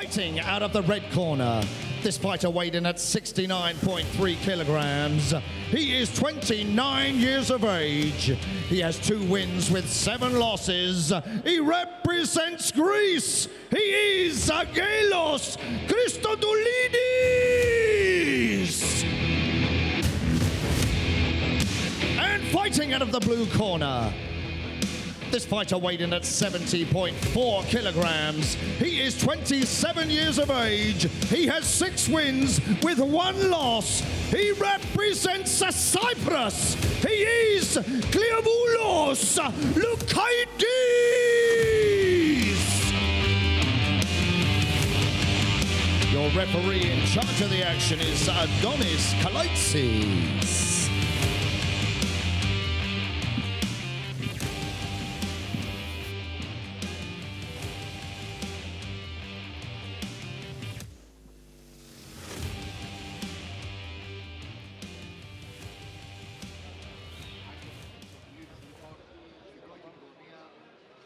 Fighting out of the red corner, this fighter weighed in at 69.3 kilograms. He is 29 years of age. He has 2 wins with 7 losses. He represents Greece. He is Aggelos Christodoulidis. And fighting out of the blue corner, this fighter weighed in at 70.4 kilograms. He is 27 years of age. He has 6 wins with 1 loss. He represents Cyprus. He is Kleovoulos Loukaidis. Your referee in charge of the action is Loukaidis.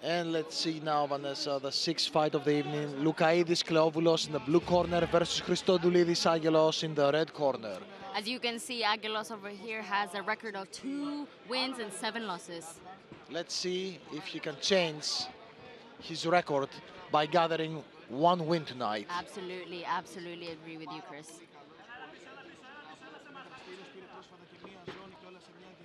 And let's see now, Vanessa, the 6th fight of the evening. Loukaidis, Kleovoulos in the blue corner versus Christodoulidis, Aggelos in the red corner. As you can see, Aggelos over here has a record of 2 wins and 7 losses. Let's see if he can change his record by gathering 1 win tonight. Absolutely, absolutely agree with you, Chris.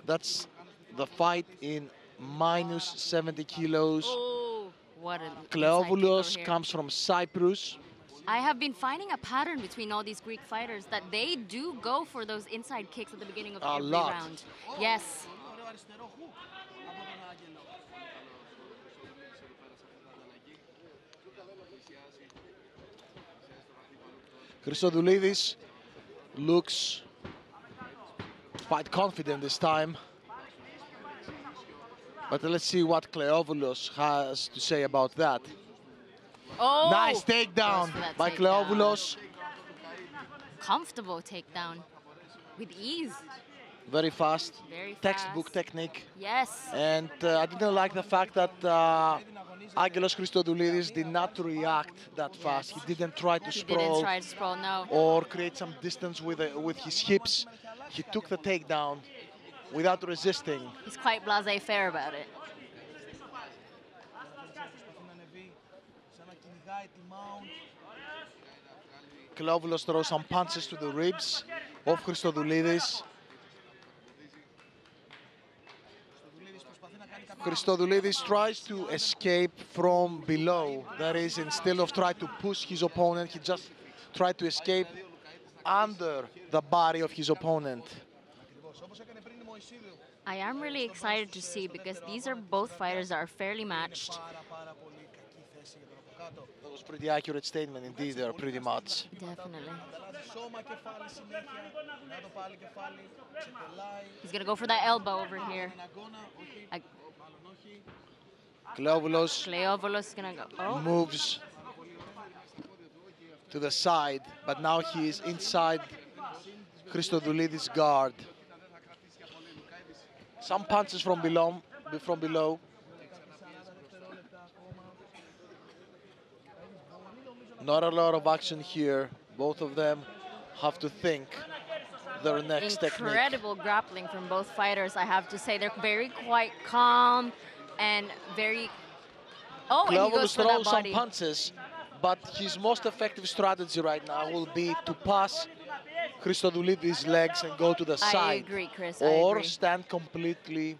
That's the fight in minus 70 kilos. Oh, what a Kleovoulos comes from Cyprus. I have been finding a pattern between all these Greek fighters that they do go for those inside kicks at the beginning of every round. Yes. Christodoulidis looks quite confident this time. But let's see what Kleovoulos has to say about that. Oh! Nice takedown by Kleovoulos. Comfortable takedown with ease. Very fast. Very fast. Textbook technique. Yes. And I didn't like the fact that Aggelos Christodoulidis did not react that fast. He didn't try to sprawl. Didn't try to sprawl, no. Or create some distance with his hips. He took the takedown without resisting. He's quite blasé-faire about it. Kleovoulos throws some punches to the ribs of Christodoulidis. Christodoulidis tries to escape from below. That is, instead of trying to push his opponent, he just tried to escape under the body of his opponent. I am really excited to see because these are both fighters that are fairly matched. That was a pretty accurate statement indeed, they are pretty much. Definitely. He's going to go for that elbow over here. Kleovoulos is going to go. Moves to the side, but now he is inside Christodoulidis' guard. Some punches from below. Not a lot of action here. Both of them have to think their next technique. Incredible grappling from both fighters, I have to say. They're very quite calm and very... Oh, and he goes for that throws body. Some punches, but his most effective strategy right now will be to pass Christodoulidis' legs and go to the side. I agree, Chris. Or stand completely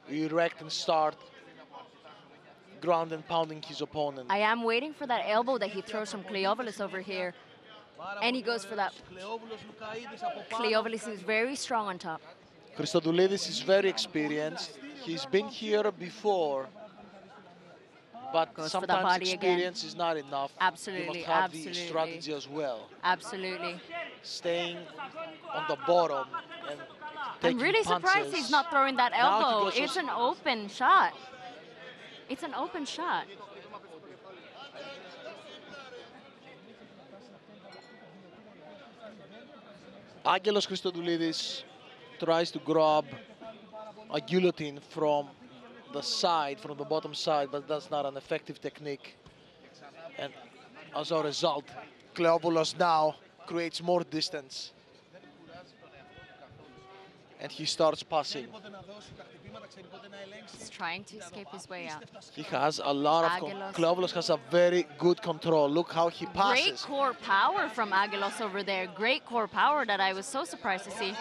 erect and start ground and pounding his opponent. I am waiting for that elbow that he throws from Kleovoulos over here. And he goes for that. Kleovoulos is very strong on top. Christodoulidis is very experienced. He's been here before. But sometimes experience is not enough. Absolutely, you must have the strategy as well. Absolutely. Staying on the bottom and taking I'm really surprised he's not throwing that elbow. It's an open shot. It's an open shot. Aggelos Christodoulidis tries to grab a guillotine from the side, from the bottom side, but that's not an effective technique. And as a result, Kleovoulos now creates more distance. And he starts passing. He's trying to escape his way out. He has a lot of... Aggelos. Kleovoulos has a very good control. Look how he passes. Great core power from Aggelos over there. Great core power that I was so surprised to see.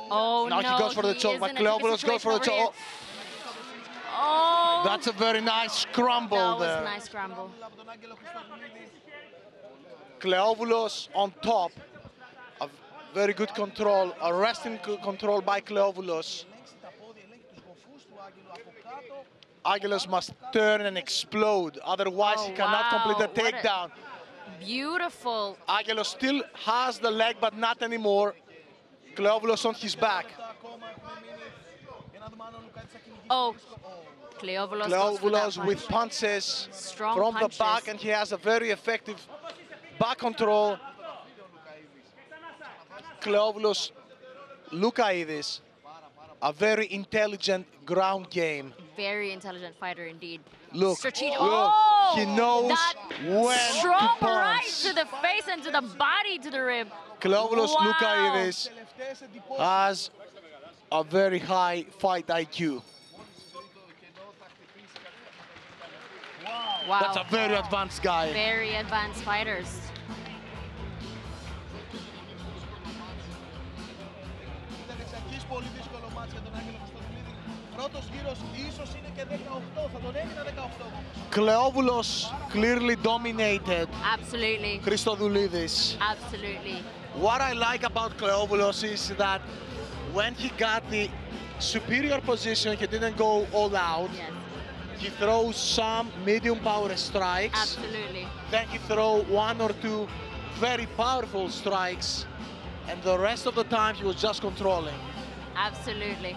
Oh, Now no, he goes for the choke, but Kleovoulos goes for the choke. Oh, That's a very nice scramble that was there. a nice scramble. Kleovoulos on top. A very good control, a resting control by Kleovoulos. Aggelos must turn and explode, otherwise he cannot complete the takedown. Beautiful. Aggelos still has the leg, but not anymore. Kleovoulos on his back. Oh, Kleovoulos with punches from the back, and he has a very effective back control. Kleovoulos, Loukaidis, a very intelligent ground game. Very intelligent fighter indeed. Look, Strategic. look, Oh, he knows that when strong to punch. right to the face and to the body, to the rib. Kleovoulos, Wow. Loukaidis has a very high fight IQ. Wow. That's a very advanced guy. Very advanced fighters. Kleovoulos clearly dominated Absolutely. Christodoulidis. Absolutely. What I like about Kleovoulos is that when he got the superior position, he didn't go all out. Yes. He throws some medium power strikes. Absolutely. Then he throws one or two very powerful strikes. And the rest of the time he was just controlling. Absolutely.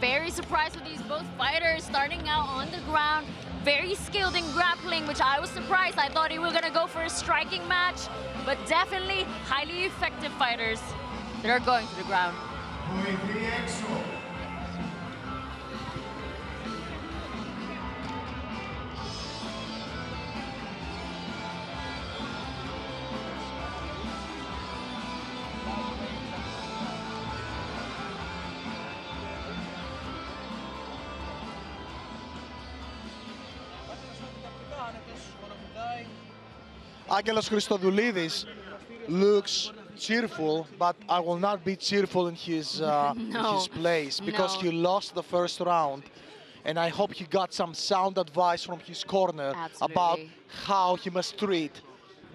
Very surprised with these both fighters starting out on the ground. Very skilled in grappling, which I was surprised. I thought he was gonna go for a striking match, but definitely highly effective fighters that are going to the ground. Aggelos Christodoulidis looks cheerful, but I will not be cheerful in his, in his place because he lost the first round. And I hope he got some sound advice from his corner about how he must treat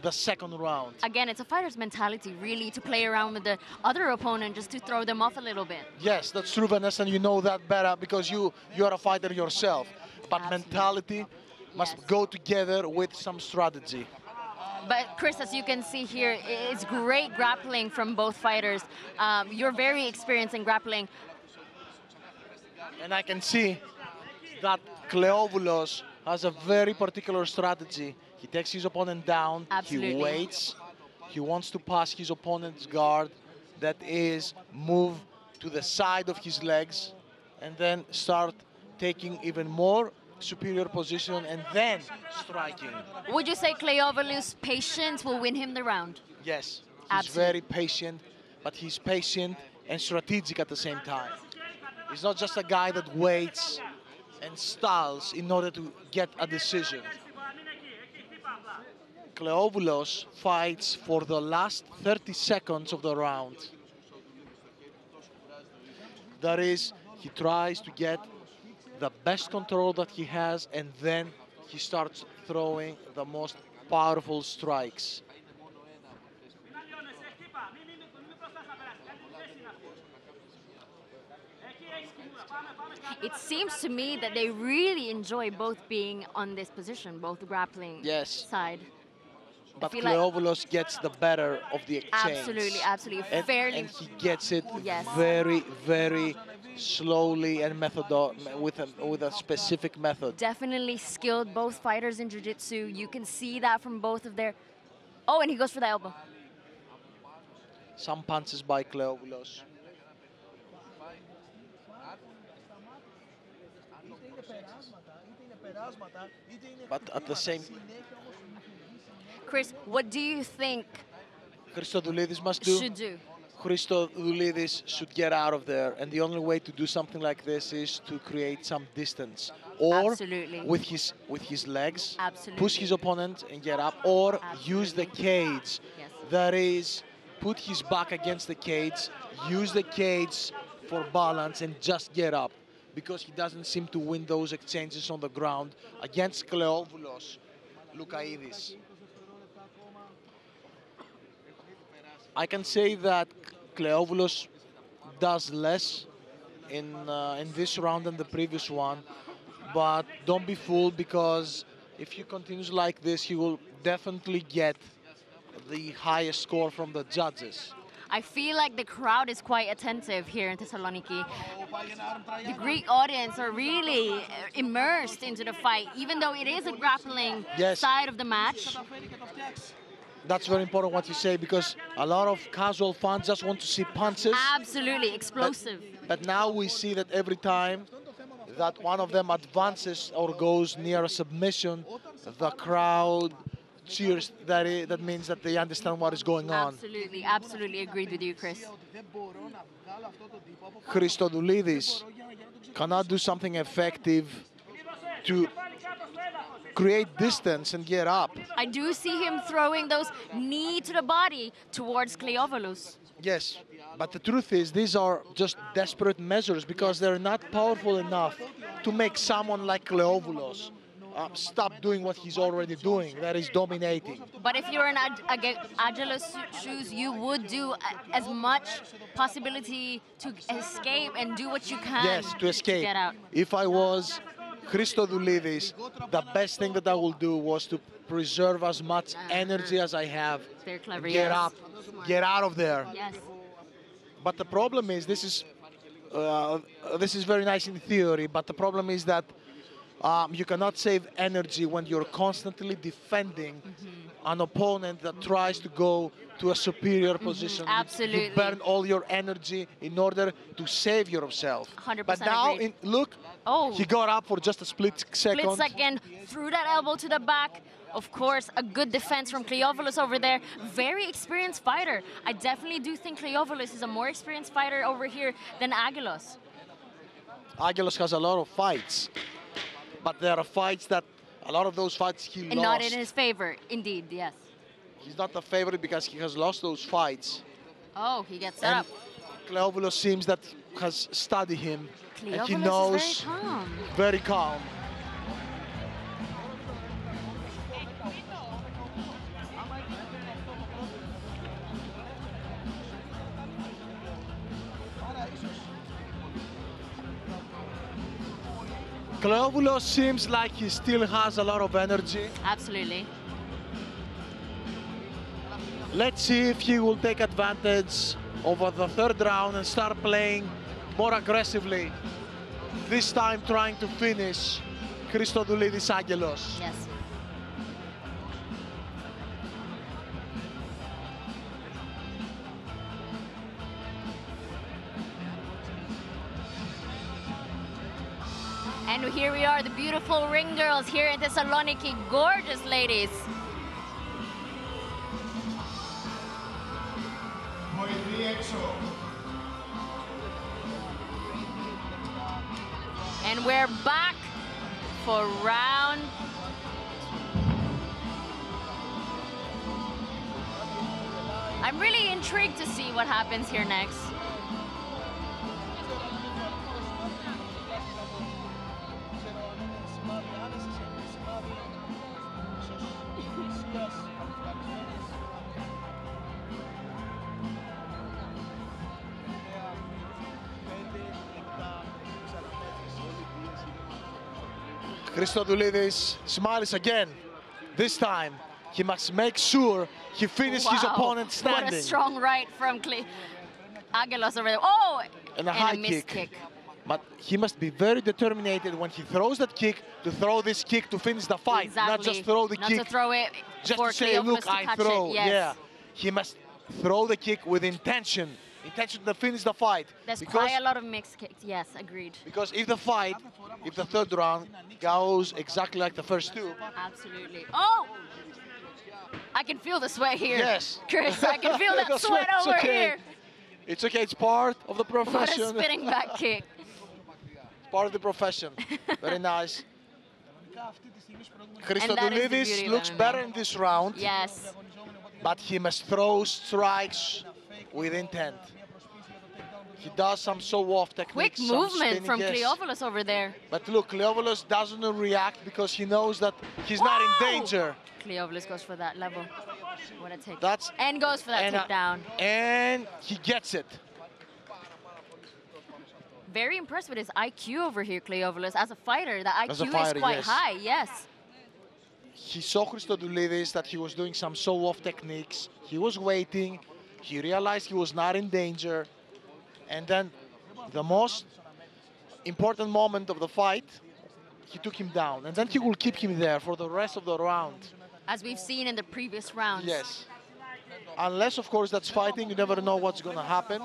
the second round. Again, it's a fighter's mentality, really, to play around with the other opponent just to throw them off a little bit. Yes, that's true, Vanessa, and you know that better because you are a fighter yourself. But mentality must go together with some strategy. But Chris, as you can see here, it's great grappling from both fighters. You're very experienced in grappling. And I can see that Kleovoulos has a very particular strategy. He takes his opponent down, he waits, he wants to pass his opponent's guard, that is, move to the side of his legs, and then start taking even more superior position and then striking. Would you say Kleovoulos' patience will win him the round? Yes, he's very patient, but he's patient and strategic at the same time. He's not just a guy that waits and stalls in order to get a decision. Kleovoulos fights for the last 30 seconds of the round. That is, he tries to get the best control that he has, and then he starts throwing the most powerful strikes. It seems to me that they really enjoy both being on this position, both grappling side. But Kleovoulos gets the better of the exchange. Absolutely, absolutely. And he gets it very, very slowly and with a specific method. Definitely skilled, both fighters in jiu-jitsu. You can see that from both of their... Oh, and he goes for the elbow. Some punches by Kleovoulos. But at the same... Chris, what do you think Christodoulidis must do? should do? Christodoulidis should get out of there, and the only way to do something like this is to create some distance, or Absolutely. with his legs, Absolutely. push his opponent and get up, or use the cage. Yes. That is, put his back against the cage, use the cage for balance, and just get up, because he doesn't seem to win those exchanges on the ground against Kleovoulos, Loukaidis. I can say that Kleovoulos does less in this round than the previous one, but don't be fooled, because if he continues like this, he will definitely get the highest score from the judges. I feel like the crowd is quite attentive here in Thessaloniki. The Greek audience are really immersed into the fight, even though it is a grappling Yes. side of the match. That's very important what you say, because a lot of casual fans just want to see punches. Absolutely explosive. But now we see that every time that one of them advances or goes near a submission, the crowd cheers. That means that they understand what is going on. Absolutely, absolutely agreed with you, Chris. Christodoulidis cannot do something effective to create distance and get up. I do see him throwing those knee to the body towards Kleovoulos. Yes, but the truth is these are just desperate measures, because they're not powerful enough to make someone like Kleovoulos stop doing what he's already doing, that is dominating. But if you're in Aggelos' shoes, you would do as much possibility to escape and do what you can Yes, to escape. get out. If I was Christodoulidis, the best thing that I would do was to preserve as much energy as I have. They're clever, Get yes. up, get out of there. Yes. But the problem is, this is very nice in theory, but the problem is that you cannot save energy when you're constantly defending an opponent that tries to go to a superior position. Absolutely. You burn all your energy in order to save yourself. 100% But now, agreed. look, Oh. he got up for just a split second. Split second, threw that elbow to the back. Of course, a good defense from Kleovoulos over there. Very experienced fighter. I definitely do think Kleovoulos is a more experienced fighter over here than Aggelos. Aggelos has a lot of fights, but there are fights that, a lot of those fights he And lost. not in his favor, indeed, yes. He's not the favorite because he has lost those fights. Oh, he gets set And up. Kleovoulos seems that has studied him, and he Kleovoulos knows, is very calm. very calm. Kleovoulos seems like he still has a lot of energy. Absolutely. Let's see if he will take advantage over the third round and start playing more aggressively. This time trying to finish Christodoulidis Aggelos. Yes. And here we are, the beautiful ring girls here in Thessaloniki. Gorgeous ladies. And we're back for round. I'm really intrigued to see what happens here next. Christodoulidis smiles again. This time, he must make sure he finishes his opponent standing. What a strong right from Aggelos over there. Oh, And a high missed kick. But he must be very determined when he throws that kick to throw this kick to finish the fight. Exactly. Not just throw the Not kick to throw it just for to say, Kleovoulos look, to I catch throw. it. Yes. Yeah, he must throw the kick with intention to finish the fight. There's because, quite a lot of mixed kicks. Yes, agreed. because if the third round goes exactly like the first two, Absolutely. Oh! I can feel the sweat here. Yes. Chris, I can feel that sweat over here. It's okay, it's part of the profession. What a spinning back kick. It's part of the profession. Very nice. Christodoulidis looks better in this round. Yes. But he must throw strikes with intent. He does some show-off techniques. Quick movement from Kleovoulos over there. But look, Kleovoulos doesn't react because he knows that he's not in danger. Kleovoulos goes for that level. What a take. And goes for that takedown. And he gets it. Very impressed with his IQ over here, Kleovoulos. As a fighter, the IQ is quite high, yes. He saw Christodoulidis that he was doing some show-off techniques. He was waiting. He realized he was not in danger. And then the most important moment of the fight, he took him down. And then he will keep him there for the rest of the round. As we've seen in the previous rounds. Yes. Unless, of course, that's fighting. You never know what's going to happen.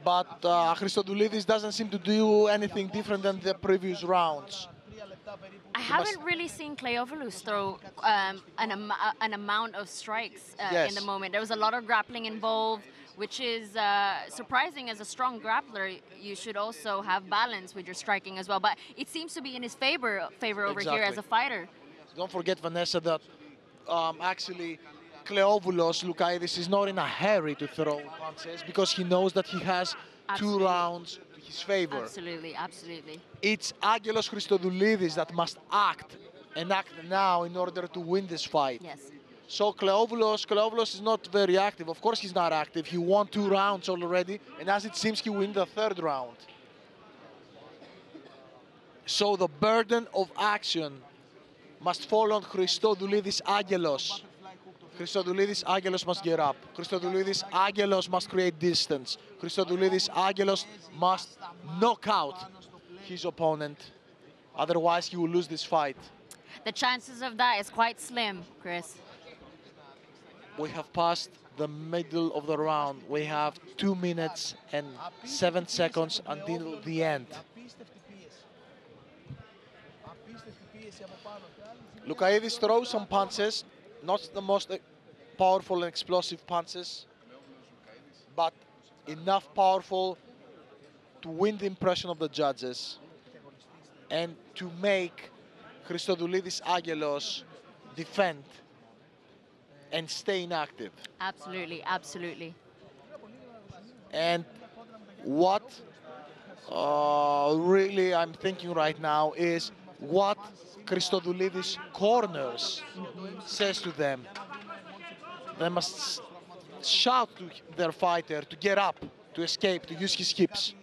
But Christodoulidis doesn't seem to do anything different than the previous rounds. I haven't really seen Kleovoulos throw an amount of strikes in the moment. There was a lot of grappling involved, which is surprising. As a strong grappler, you should also have balance with your striking as well. But it seems to be in his favor over here as a fighter. Don't forget, Vanessa, that actually Kleovoulos, Loukaidis, is not in a hurry to throw punches because he knows that he has 2 rounds to his favor. Absolutely, absolutely. It's Aggelos Christodoulidis that must act and act now in order to win this fight. Yes. So Kleovoulos is not very active. Of course he's not active. He won 2 rounds already, and as it seems, he wins the 3rd round. So the burden of action must fall on Christodoulidis Aggelos. Christodoulidis Aggelos must get up. Christodoulidis Aggelos must create distance. Christodoulidis Aggelos must knock out his opponent. Otherwise, he will lose this fight. The chances of that is quite slim, Chris. We have passed the middle of the round. We have 2 minutes and 7 seconds until the end. Loukaidis throws some punches, not the most powerful and explosive punches, but enough powerful to win the impression of the judges and to make Christodoulidis Aggelos defend and stay inactive. Absolutely, absolutely. And what really I'm thinking right now is what Christodoulidis corners says to them. They must shout to their fighter to get up, to escape, to use his hips,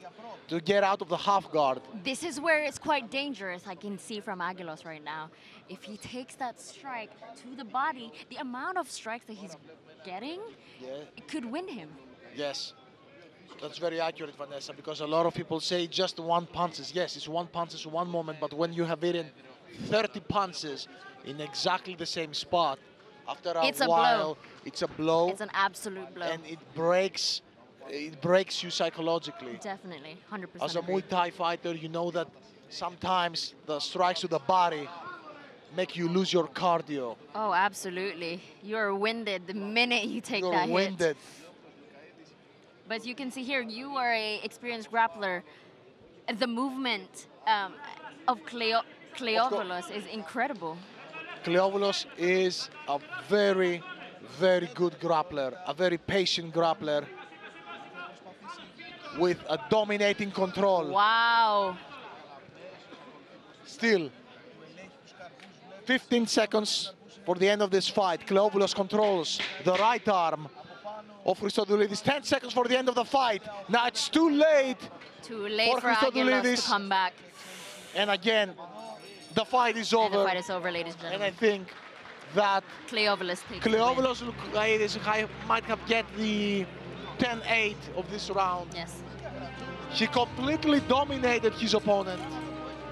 to get out of the half guard. This is where it's quite dangerous, I can see from Aggelos right now. If he takes that strike to the body, the amount of strikes that he's getting, it could win him. Yes, that's very accurate, Vanessa, because a lot of people say just 1 punches. Yes, it's 1 punches, 1 moment, but when you have eaten 30 punches in exactly the same spot, after a while, it's a blow. It's an absolute blow. And it breaks you psychologically. Definitely, 100%. As a Muay Thai fighter, you know that sometimes the strikes to the body make you lose your cardio. Oh, absolutely. You're winded the minute you take that hit. You're winded. But you can see here, you are an experienced grappler. The movement of Kleovoulos is incredible. Kleovoulos is a very, very good grappler, a very patient grappler with a dominating control. Wow. Still, 15 seconds for the end of this fight. Kleovoulos controls the right arm of Christodoulidis. 10 seconds for the end of the fight. Now it's too late. Too late for Aggelos to come back. And again, the fight is over. And the fight is over, ladies and gentlemen. And I think that Kleovoulos might have get the 10-8 of this round. Yes. He completely dominated his opponent.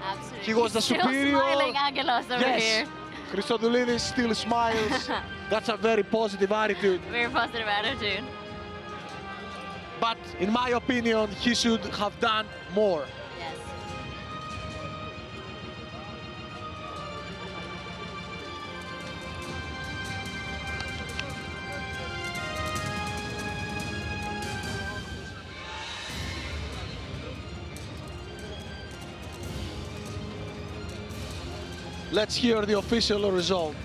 Absolutely. He was the superior. Smiling Aggelos over here. Christodoulidis still smiles. That's a very positive attitude. Very positive attitude. But in my opinion, he should have done more. Yes. Let's hear the official result.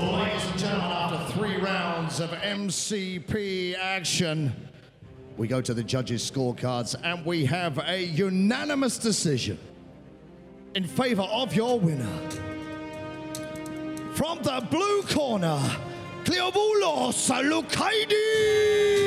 Ladies and gentlemen, after 3 rounds of MCP action, we go to the judges' scorecards and we have a unanimous decision in favor of your winner. From the blue corner, Kleovoulos Loukaidis!